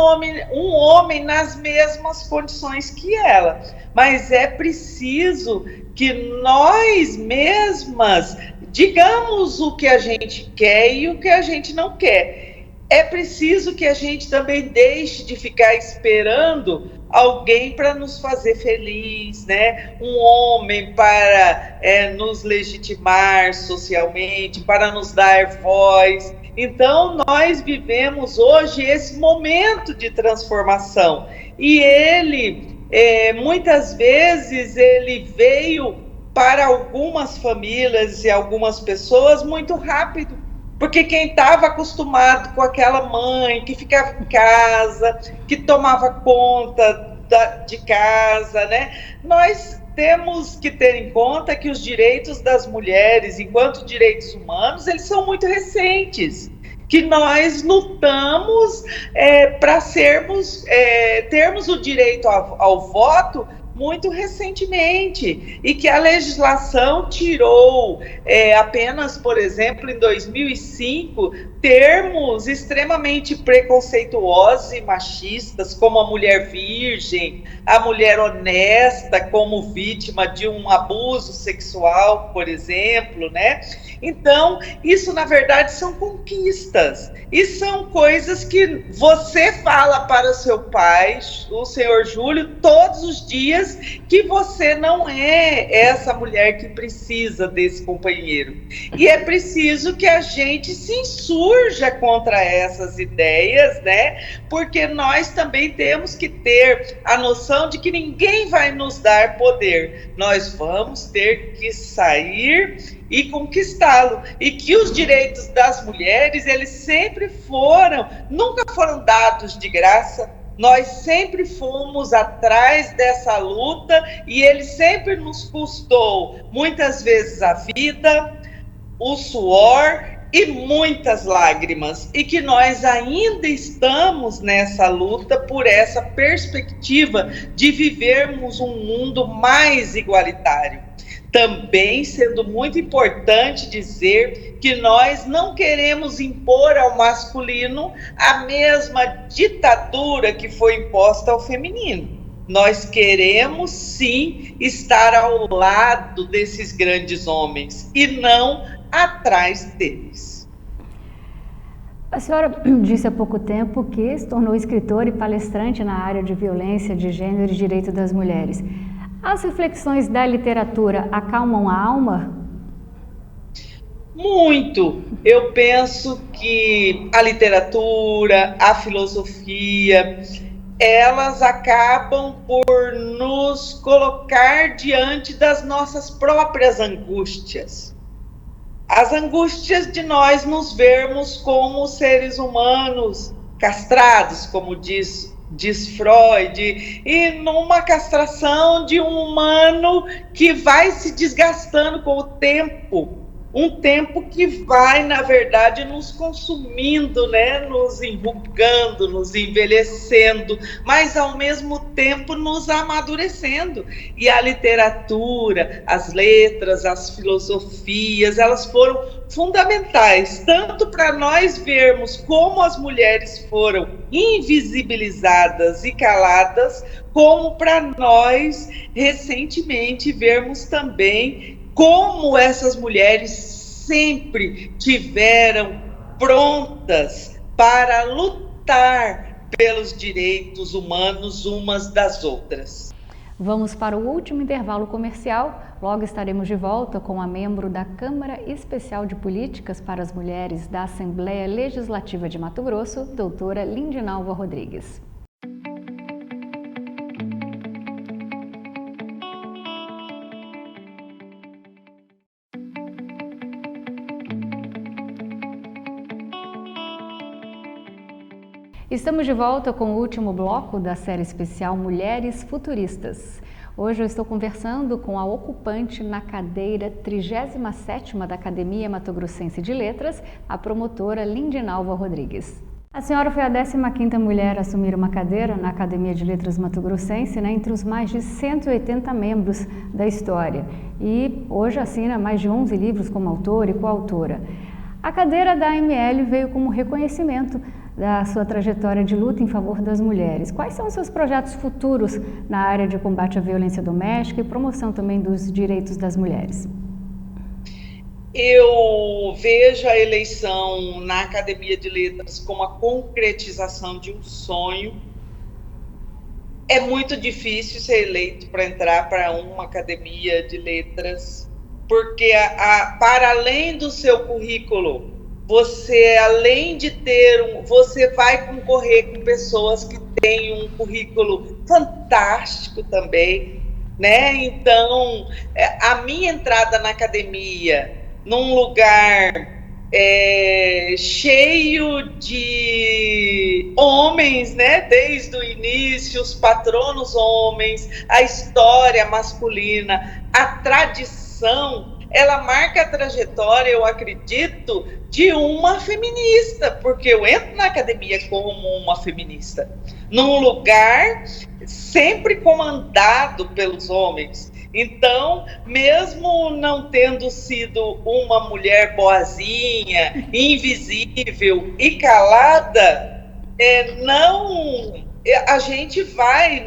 homem nas mesmas condições que ela. Mas é preciso que nós mesmas digamos o que a gente quer e o que a gente não quer. É preciso que a gente também deixe de ficar esperando alguém para nos fazer feliz, né? Um homem para nos legitimar socialmente, para nos dar voz. Então, nós vivemos hoje esse momento de transformação. E ele, muitas vezes, ele veio para algumas famílias e algumas pessoas muito rápido. Porque quem estava acostumado com aquela mãe que ficava em casa, que tomava conta de casa, né? Nós temos que ter em conta que os direitos das mulheres, enquanto direitos humanos, eles são muito recentes. Que nós lutamos para termos o direito ao voto muito recentemente, e que a legislação tirou apenas, por exemplo, em 2005, termos extremamente preconceituosos e machistas, como a mulher virgem, a mulher honesta como vítima de um abuso sexual, por exemplo, né? Então, isso na verdade são conquistas, e são coisas que você fala para o seu pai, o senhor Júlio, todos os dias, que você não é essa mulher que precisa desse companheiro. E é preciso que a gente se insurja contra essas ideias, né? Porque nós também temos que ter a noção de que ninguém vai nos dar poder. Nós vamos ter que sair e conquistá-lo. E que os direitos das mulheres, eles sempre nunca foram dados de graça. Nós sempre fomos atrás dessa luta e ele sempre nos custou, muitas vezes, a vida, o suor e muitas lágrimas. E que nós ainda estamos nessa luta por essa perspectiva de vivermos um mundo mais igualitário. Também sendo muito importante dizer que nós não queremos impor ao masculino a mesma ditadura que foi imposta ao feminino. Nós queremos, sim, estar ao lado desses grandes homens e não atrás deles.
A senhora disse há pouco tempo que se tornou escritora e palestrante na área de violência de gênero e direito das mulheres. As reflexões da literatura acalmam a alma?
Muito. Eu penso que a literatura, a filosofia, elas acabam por nos colocar diante das nossas próprias angústias. As angústias de nós nos vermos como seres humanos castrados, como diz Freud, e numa castração de um humano que vai se desgastando com o tempo, um tempo que vai, na verdade, nos consumindo, né? Nos enrugando, nos envelhecendo, mas ao mesmo tempo nos amadurecendo. E a literatura, as letras, as filosofias, elas foram fundamentais, tanto para nós vermos como as mulheres foram invisibilizadas e caladas, como para nós, recentemente, vermos também como essas mulheres sempre tiveram prontas para lutar pelos direitos humanos umas das outras.
Vamos para o último intervalo comercial. Logo estaremos de volta com a membro da Câmara Especial de Políticas para as Mulheres da Assembleia Legislativa de Mato Grosso, doutora Lindinalva Rodrigues. Estamos de volta com o último bloco da série especial Mulheres Futuristas. Hoje eu estou conversando com a ocupante na cadeira 37ª da Academia Mato Grossense de Letras, a promotora Lindinalva Rodrigues. A senhora foi a 15ª mulher a assumir uma cadeira na Academia de Letras Mato Grossense, né, entre os mais de 180 membros da história. E hoje assina mais de 11 livros como autora e coautora. A cadeira da AML veio como reconhecimento da sua trajetória de luta em favor das mulheres. Quais são os seus projetos futuros na área de combate à violência doméstica e promoção também dos direitos das mulheres?
Eu vejo a eleição na Academia de Letras como a concretização de um sonho. É muito difícil ser eleito para entrar para uma Academia de Letras, porque para além do seu currículo, você, além de você vai concorrer com pessoas que têm um currículo fantástico também, né? Então, a minha entrada na academia, num lugar cheio de homens, né? Desde o início, os patronos homens, a história masculina, a tradição, ela marca a trajetória, eu acredito, de uma feminista, porque eu entro na academia como uma feminista, num lugar sempre comandado pelos homens. Então, mesmo não tendo sido uma mulher boazinha, invisível e calada, a gente vai,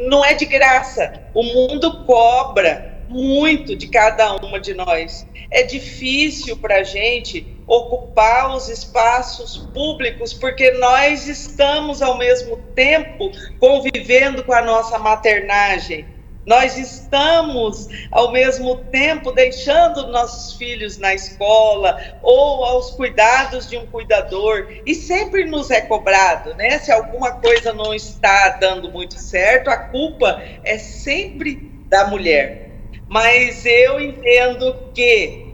não é de graça, o mundo cobra muito de cada uma de nós. É difícil para a gente ocupar os espaços públicos, porque nós estamos, ao mesmo tempo, convivendo com a nossa maternagem. Nós estamos, ao mesmo tempo, deixando nossos filhos na escola ou aos cuidados de um cuidador, e sempre nos é cobrado, né? Se alguma coisa não está dando muito certo, a culpa é sempre da mulher. Mas eu entendo que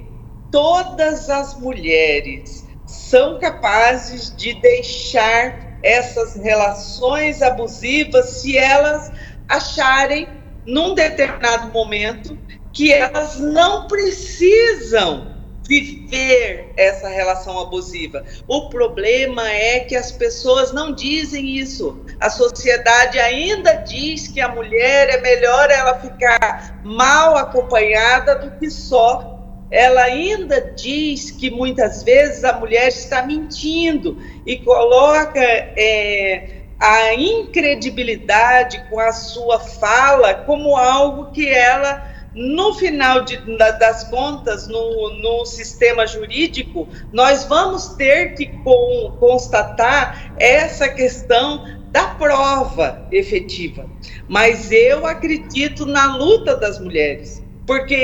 todas as mulheres são capazes de deixar essas relações abusivas se elas acharem, num determinado momento, que elas não precisam viver essa relação abusiva. O problema é que as pessoas não dizem isso. A sociedade ainda diz que a mulher é melhor ela ficar mal acompanhada do que só. Ela ainda diz que muitas vezes a mulher está mentindo e coloca a incredibilidade com a sua fala como algo que ela, no final das contas, no sistema jurídico, nós vamos ter que constatar essa questão da prova efetiva. Mas eu acredito na luta das mulheres, porque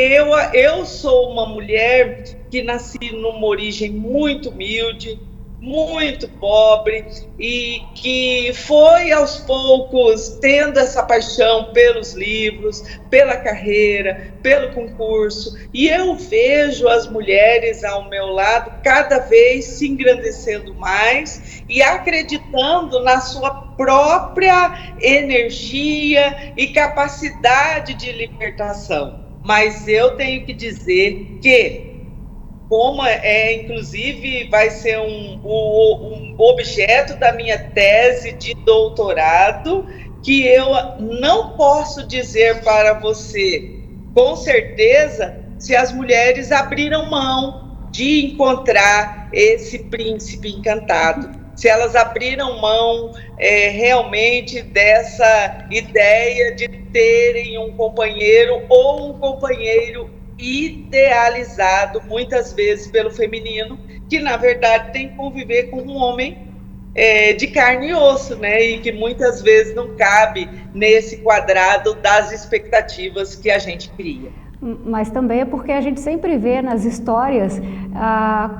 eu sou uma mulher que nasci numa origem muito humilde, muito pobre, e que foi aos poucos tendo essa paixão pelos livros, pela carreira, pelo concurso, e eu vejo as mulheres ao meu lado cada vez se engrandecendo mais e acreditando na sua própria energia e capacidade de libertação. Mas eu tenho que dizer que, como inclusive vai ser um objeto da minha tese de doutorado, que eu não posso dizer para você com certeza se as mulheres abriram mão de encontrar esse príncipe encantado, se elas abriram mão realmente dessa ideia de terem um companheiro ou um companheiro idealizado muitas vezes pelo feminino, que na verdade tem que conviver com um homem de carne e osso, né? E que muitas vezes não cabe nesse quadrado das expectativas que a gente cria.
Mas também é porque a gente sempre vê nas histórias,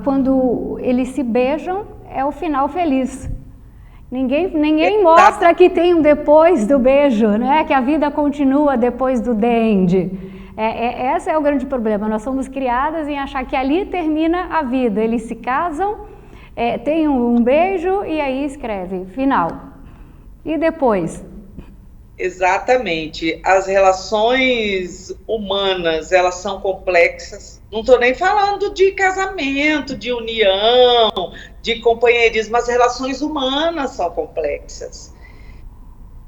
quando eles se beijam, é o final feliz. Ninguém mostra que tem um depois do beijo, né? Que a vida continua depois do the end. Esse é o grande problema. Nós somos criadas em achar que ali termina a vida. Eles se casam, tem um beijo e aí escreve final. E depois?
Exatamente. As relações humanas, elas são complexas. Não estou nem falando de casamento, de união, de companheirismo. As relações humanas são complexas.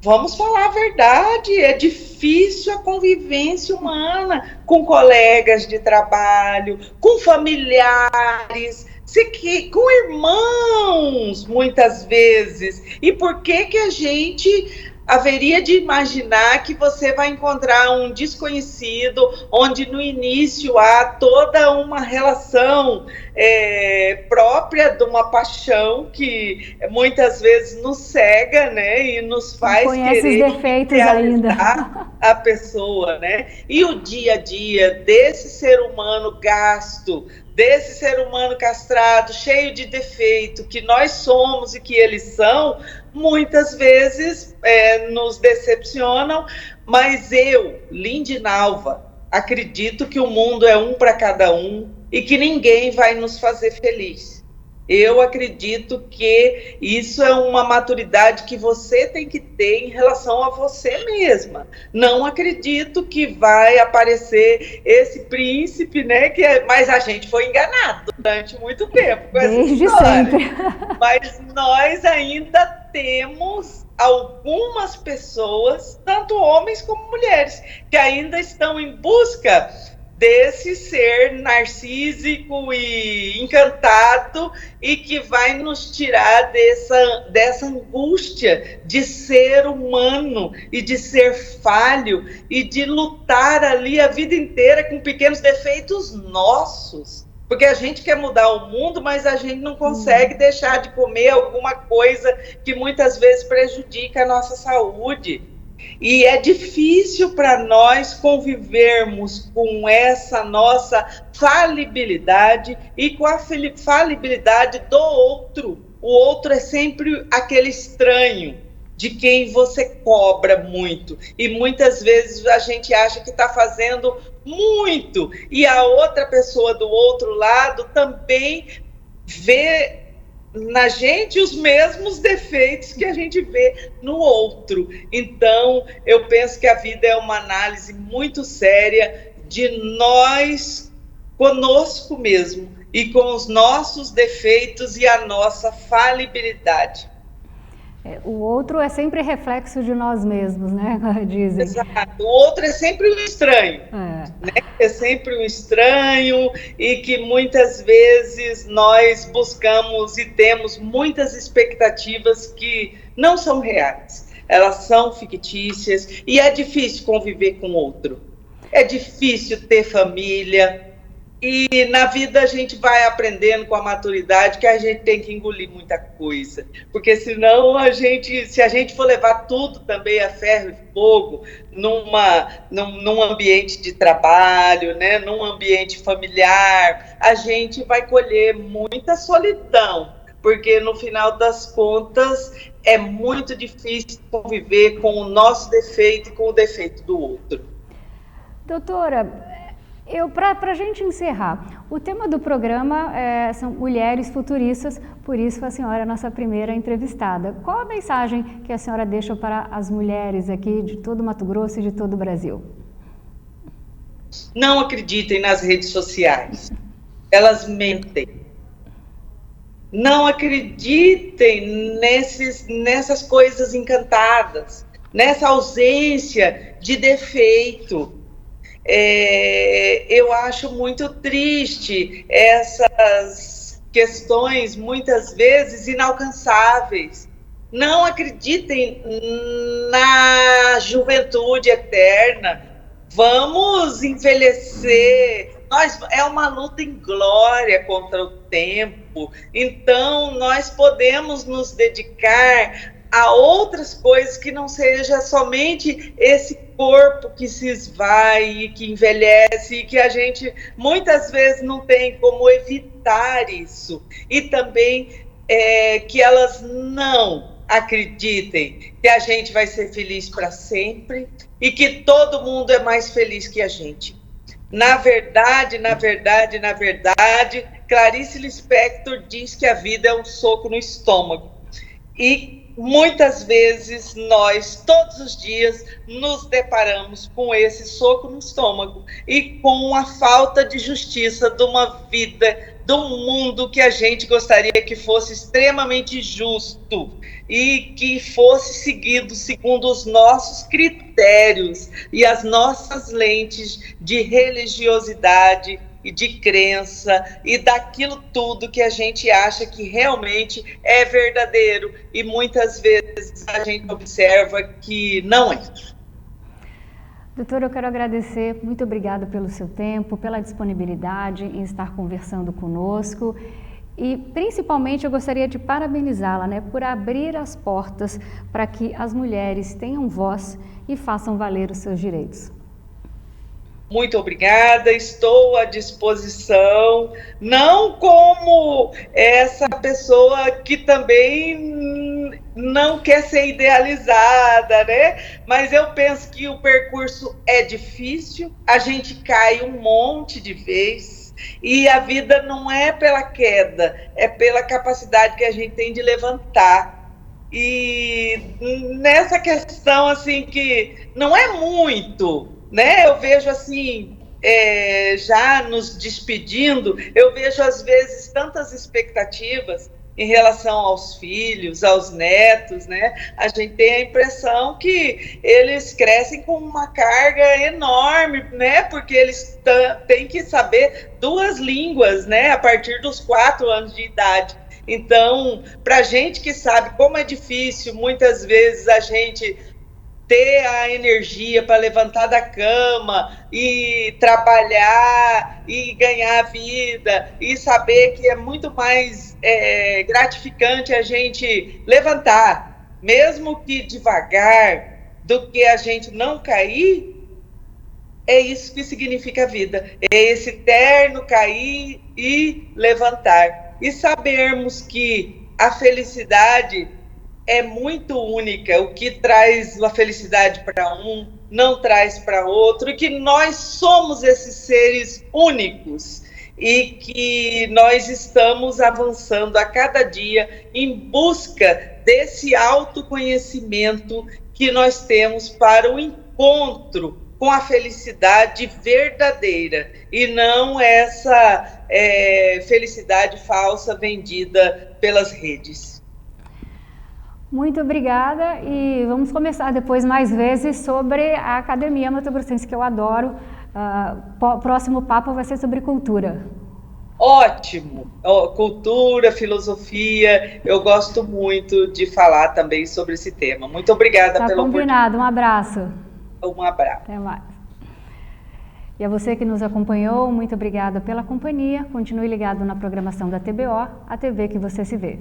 Vamos falar a verdade, é difícil a convivência humana com colegas de trabalho, com familiares, com irmãos, muitas vezes. E por que a gente haveria de imaginar que você vai encontrar um desconhecido, onde no início há toda uma relação própria de uma paixão que muitas vezes nos cega, né, e nos faz querer
os defeitos ainda
a pessoa, né? E o dia a dia desse ser humano gasto, desse ser humano castrado, cheio de defeito, que nós somos e que eles são, muitas vezes nos decepcionam, mas eu, Lindinalva, acredito que o mundo é um para cada um e que ninguém vai nos fazer feliz. Eu acredito que isso é uma maturidade que você tem que ter em relação a você mesma. Não acredito que vai aparecer esse príncipe, né? Mas a gente foi enganado durante muito tempo com essa história.
Desde sempre.
Mas nós ainda temos algumas pessoas, tanto homens como mulheres, que ainda estão em busca desse ser narcísico e encantado e que vai nos tirar dessa angústia de ser humano e de ser falho e de lutar ali a vida inteira com pequenos defeitos nossos. Porque a gente quer mudar o mundo, mas a gente não consegue deixar de comer alguma coisa que muitas vezes prejudica a nossa saúde. E é difícil para nós convivermos com essa nossa falibilidade e com a falibilidade do outro. O outro é sempre aquele estranho de quem você cobra muito. E muitas vezes a gente acha que está fazendo muito. E a outra pessoa do outro lado também vê na gente os mesmos defeitos que a gente vê no outro. Então, eu penso que a vida é uma análise muito séria de nós conosco mesmo e com os nossos defeitos e a nossa falibilidade.
O outro é sempre reflexo de nós mesmos, né? Dizem.
Exato. O outro é sempre um estranho. Né? É sempre um estranho e que muitas vezes nós buscamos e temos muitas expectativas que não são reais. Elas são fictícias e é difícil conviver com o outro. É difícil ter família. E na vida a gente vai aprendendo com a maturidade que a gente tem que engolir muita coisa. Porque senão se a gente for levar tudo também a ferro e fogo num ambiente de trabalho, né, num ambiente familiar, a gente vai colher muita solidão. porque no final das contas é muito difícil conviver com o nosso defeito e com o defeito do outro.
Doutora, para a gente encerrar, o tema do programa são mulheres futuristas, por isso a senhora é a nossa primeira entrevistada. Qual a mensagem que a senhora deixa para as mulheres aqui de todo Mato Grosso e de todo o Brasil?
Não acreditem nas redes sociais, elas mentem. Não acreditem nessas coisas encantadas, nessa ausência de defeito. Eu acho muito triste essas questões, muitas vezes, inalcançáveis. Não acreditem na juventude eterna. Vamos envelhecer. É uma luta em glória contra o tempo. Então, nós podemos nos dedicar a outras coisas que não seja somente esse corpo que se esvai e que envelhece e que a gente muitas vezes não tem como evitar isso. E também que elas não acreditem que a gente vai ser feliz para sempre e que todo mundo é mais feliz que a gente. Na verdade, Clarice Lispector diz que a vida é um soco no estômago. E muitas vezes nós, todos os dias, nos deparamos com esse soco no estômago e com a falta de justiça de uma vida, de um mundo que a gente gostaria que fosse extremamente justo e que fosse seguido segundo os nossos critérios e as nossas lentes de religiosidade e de crença e daquilo tudo que a gente acha que realmente é verdadeiro e muitas vezes a gente observa que não é.
Doutora, eu quero agradecer, muito obrigada pelo seu tempo, pela disponibilidade em estar conversando conosco e principalmente eu gostaria de parabenizá-la, né, por abrir as portas para que as mulheres tenham voz e façam valer os seus direitos.
Muito obrigada, estou à disposição, não como essa pessoa que também não quer ser idealizada, né? Mas eu penso que o percurso é difícil, a gente cai um monte de vezes e a vida não é pela queda, é pela capacidade que a gente tem de levantar. E nessa questão, assim, que não é muito, né? Eu vejo assim, já nos despedindo, eu vejo às vezes tantas expectativas em relação aos filhos, aos netos, né? A gente tem a impressão que eles crescem com uma carga enorme, né? Porque eles têm que saber 2 línguas, né? A partir dos 4 anos de idade. Então, para a gente que sabe como é difícil, muitas vezes a gente ter a energia para levantar da cama e trabalhar e ganhar a vida e saber que é muito mais gratificante a gente levantar, mesmo que devagar, do que a gente não cair. É isso que significa a vida, é esse eterno cair e levantar e sabermos que a felicidade é muito única, o que traz a felicidade para um, não traz para outro, e que nós somos esses seres únicos e que nós estamos avançando a cada dia em busca desse autoconhecimento que nós temos para o encontro com a felicidade verdadeira e não essa felicidade falsa vendida pelas redes.
Muito obrigada e vamos conversar depois mais vezes sobre a Academia Mato Grossense, que eu adoro. O próximo papo vai ser sobre cultura.
Ótimo! Cultura, filosofia, eu gosto muito de falar também sobre esse tema. Muito obrigada pela oportunidade.
Tá combinado, um abraço.
Um abraço.
Até mais. E a você que nos acompanhou, muito obrigada pela companhia. Continue ligado na programação da TBO, a TV que você se vê.